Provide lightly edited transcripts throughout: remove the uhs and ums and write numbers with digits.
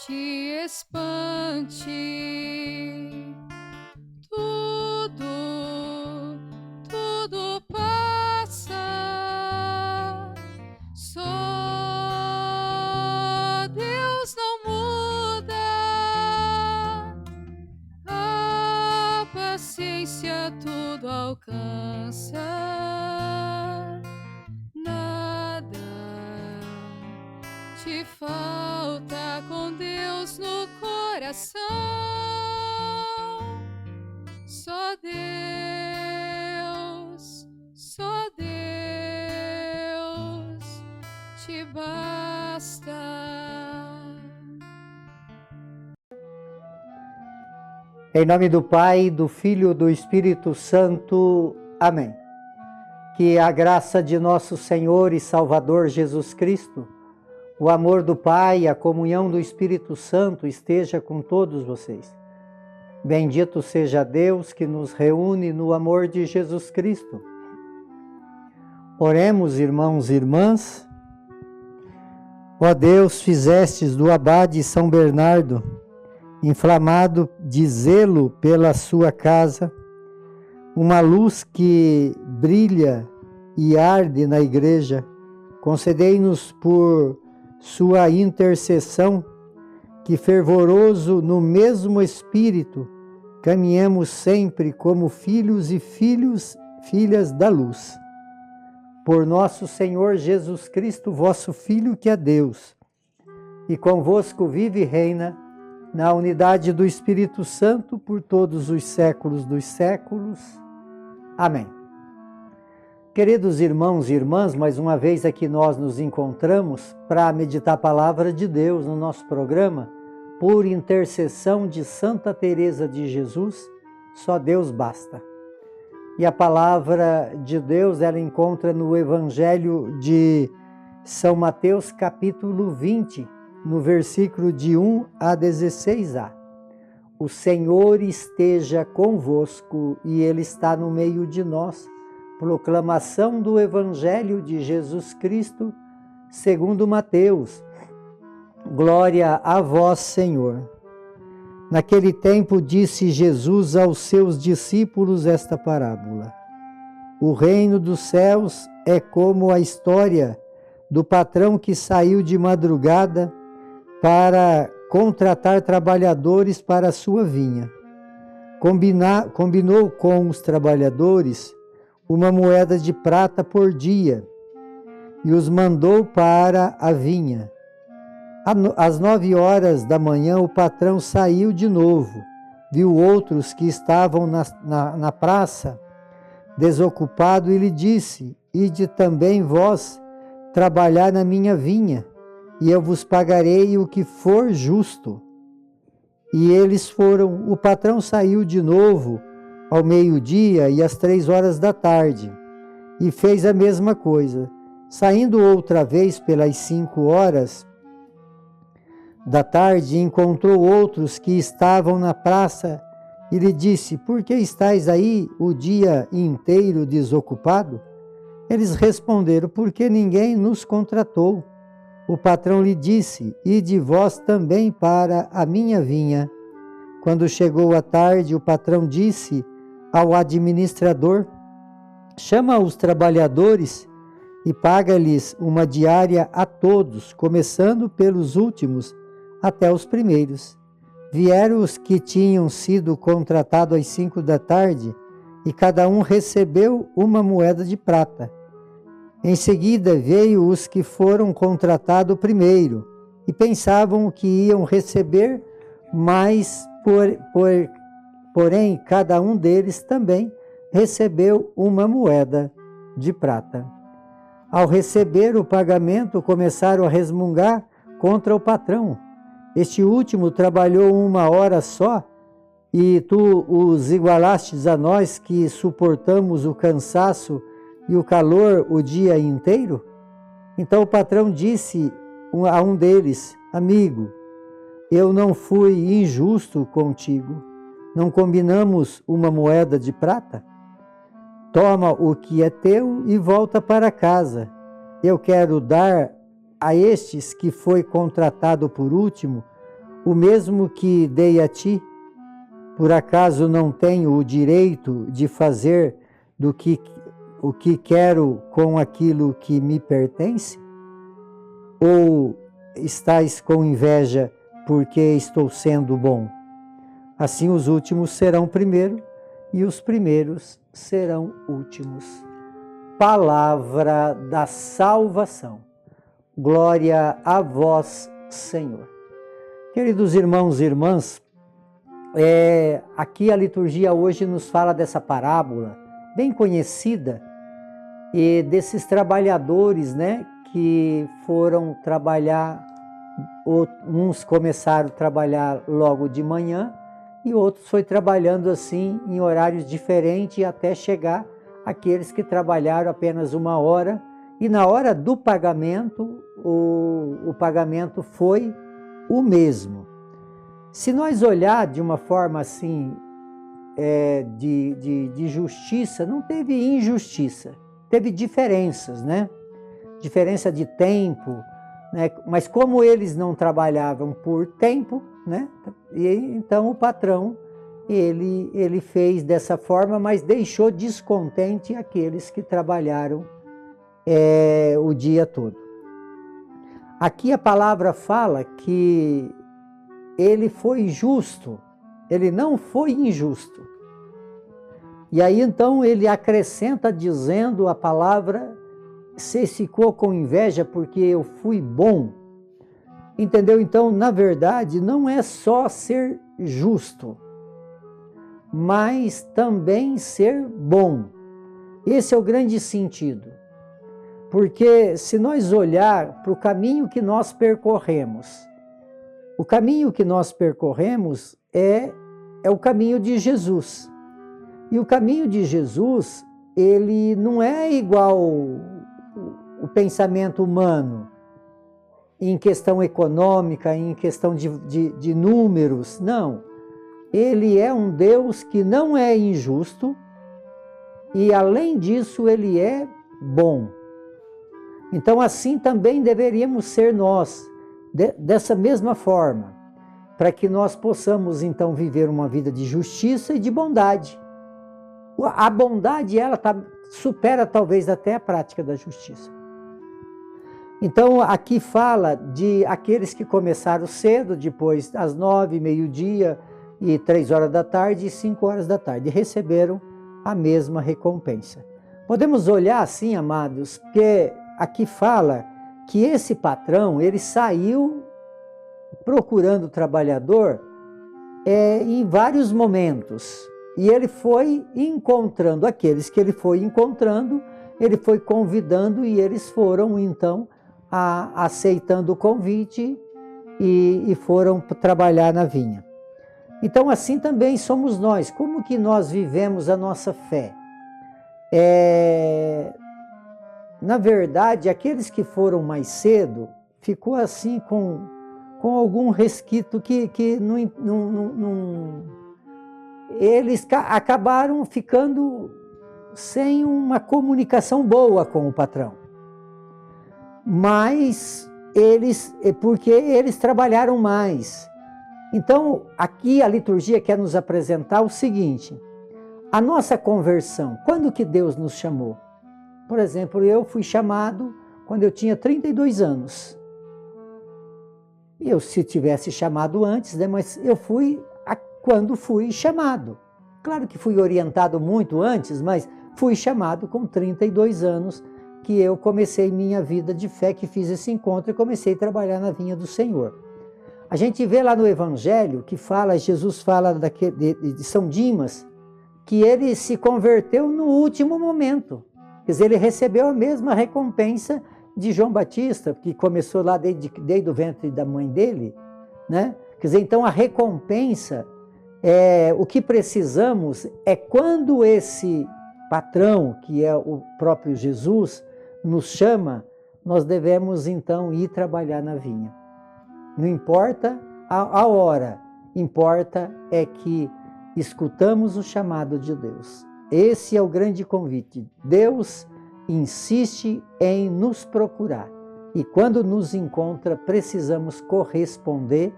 te espante. Tudo passa. Só Deus não muda. A paciência tudo alcança. Nada te falta com Deus no coração. Só Deus te basta. Em nome do Pai, do Filho e do Espírito Santo. Amém. Que a graça de nosso Senhor e Salvador Jesus Cristo, o amor do Pai e a comunhão do Espírito Santo esteja com todos vocês. Bendito seja Deus que nos reúne no amor de Jesus Cristo. Oremos, irmãos e irmãs. Ó Deus, fizestes do abade São Bernardo, inflamado de zelo pela sua casa, uma luz que brilha e arde na igreja. Concedei-nos por sua intercessão que, fervoroso no mesmo Espírito, caminhemos sempre como filhos e filhas da luz. Por nosso Senhor Jesus Cristo, vosso Filho, que é Deus, e convosco vive e reina, na unidade do Espírito Santo, por todos os séculos dos séculos. Amém. Queridos irmãos e irmãs, mais uma vez aqui nós nos encontramos para meditar a palavra de Deus no nosso programa, por intercessão de Santa Teresa de Jesus, só Deus basta. E a palavra de Deus, ela encontra no Evangelho de São Mateus, capítulo 20, no versículo de 1 a 16a. O Senhor esteja convosco e Ele está no meio de nós. Proclamação do Evangelho de Jesus Cristo, segundo Mateus. Glória a vós, Senhor. Naquele tempo disse Jesus aos seus discípulos esta parábola. O reino dos céus é como a história do patrão que saiu de madrugada para contratar trabalhadores para a sua vinha. Combinou com os trabalhadores uma moeda de prata por dia e os mandou para a vinha. Às 9 horas da manhã, o patrão saiu de novo, viu outros que estavam na praça, desocupado, e lhe disse: Ide também vós trabalhar na minha vinha, e eu vos pagarei o que for justo. E eles foram. O patrão saiu de novo ao meio-dia e às 3 horas da tarde, e fez a mesma coisa. Saindo outra vez pelas 5 horas da tarde, encontrou outros que estavam na praça e lhe disse: Por que estáis aí o dia inteiro desocupado? Eles responderam: Porque ninguém nos contratou. O patrão lhe disse: Ide vós também para a minha vinha. Quando chegou a tarde, o patrão disse ao administrador: Chama os trabalhadores e paga-lhes uma diária a todos, começando pelos últimos até os primeiros. Vieram os que tinham sido contratados às 5 da tarde, e cada um recebeu uma moeda de prata. Em seguida veio os que foram contratados primeiro, e pensavam que iam receber mais, porém cada um deles também recebeu uma moeda de prata. Ao receber o pagamento, começaram a resmungar contra o patrão. Este último trabalhou 1 hora só, e tu os igualastes a nós que suportamos o cansaço e o calor o dia inteiro? Então o patrão disse a um deles: Amigo, eu não fui injusto contigo. Não combinamos uma moeda de prata? Toma o que é teu e volta para casa. Eu quero dar a estes que foi contratado por último o mesmo que dei a ti? Por acaso não tenho o direito de fazer o que quero com aquilo que me pertence? Ou estais com inveja porque estou sendo bom? Assim os últimos serão primeiro e os primeiros serão últimos. Palavra da salvação. Glória a vós, Senhor. Queridos irmãos e irmãs, aqui a liturgia hoje nos fala dessa parábola bem conhecida e desses trabalhadores, né, que foram trabalhar, uns começaram a trabalhar logo de manhã e outros foi trabalhando assim em horários diferentes até chegar aqueles que trabalharam apenas 1 hora, e na hora do pagamento, o pagamento foi o mesmo. Se nós olhar de uma forma assim, de justiça, não teve injustiça, teve diferenças, né? Diferença de tempo, né? Mas como eles não trabalhavam por tempo, né? E então o patrão, ele fez dessa forma, mas deixou descontente aqueles que trabalharam o dia todo. Aqui a palavra fala que ele foi justo, ele não foi injusto. E aí então ele acrescenta dizendo a palavra, você ficou com inveja porque eu fui bom. Entendeu? Então, na verdade, não é só ser justo, mas também ser bom. Esse é o grande sentido. Porque se nós olhar para o caminho que nós percorremos, o caminho que nós percorremos é o caminho de Jesus. E o caminho de Jesus, ele não é igual o pensamento humano, em questão econômica, em questão de números, não. Ele é um Deus que não é injusto e, além disso, ele é bom. Então, assim também deveríamos ser nós, dessa mesma forma, para que nós possamos, então, viver uma vida de justiça e de bondade. A bondade, ela supera talvez até a prática da justiça. Então, aqui fala de aqueles que começaram cedo, depois às 9, meio-dia, e 3 horas da tarde e 5 horas da tarde, receberam a mesma recompensa. Podemos olhar assim, amados, que aqui fala que esse patrão, ele saiu procurando o trabalhador em vários momentos. E ele foi encontrando aqueles que ele foi encontrando, ele foi convidando e eles foram, então, aceitando o convite e foram trabalhar na vinha. Então, assim também somos nós. Como que nós vivemos a nossa fé? Na verdade, aqueles que foram mais cedo, ficou assim com algum resquício que eles acabaram ficando sem uma comunicação boa com o patrão. Mas porque eles trabalharam mais. Então, aqui a liturgia quer nos apresentar o seguinte: a nossa conversão, quando que Deus nos chamou? Por exemplo, eu fui chamado quando eu tinha 32 anos. Se tivesse chamado antes, né, mas eu fui quando fui chamado. Claro que fui orientado muito antes, mas fui chamado com 32 anos, que eu comecei minha vida de fé, que fiz esse encontro e comecei a trabalhar na vinha do Senhor. A gente vê lá no Evangelho que Jesus fala de São Dimas, que ele se converteu no último momento. Quer dizer, ele recebeu a mesma recompensa de João Batista, que começou lá desde o ventre da mãe dele, né? Quer dizer, então a recompensa, o que precisamos é quando esse patrão, que é o próprio Jesus, nos chama, nós devemos então ir trabalhar na vinha. Não importa a hora, importa é que escutamos o chamado de Deus. Esse é o grande convite. Deus insiste em nos procurar. E quando nos encontra, precisamos corresponder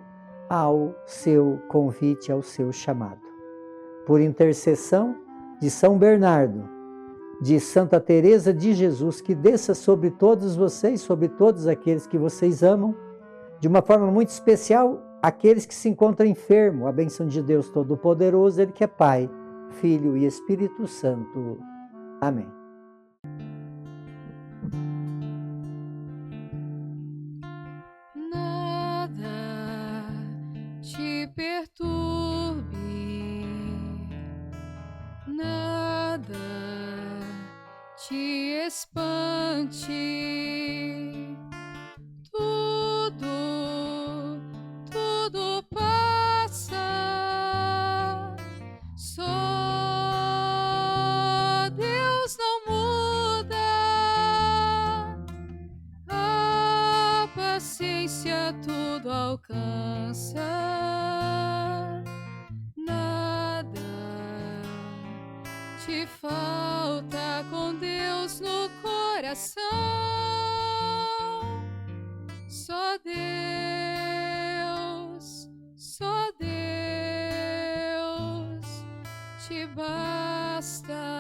ao seu convite, ao seu chamado. Por intercessão de São Bernardo, de Santa Teresa de Jesus, que desça sobre todos vocês, sobre todos aqueles que vocês amam, de uma forma muito especial, aqueles que se encontram enfermos, a bênção de Deus Todo-Poderoso, Ele que é Pai, Filho e Espírito Santo. Amém. Nada te perturbe, nada te espante, tudo passa, só Deus não muda, a paciência tudo alcança, nada te falta com Deus no coração, só Deus te basta.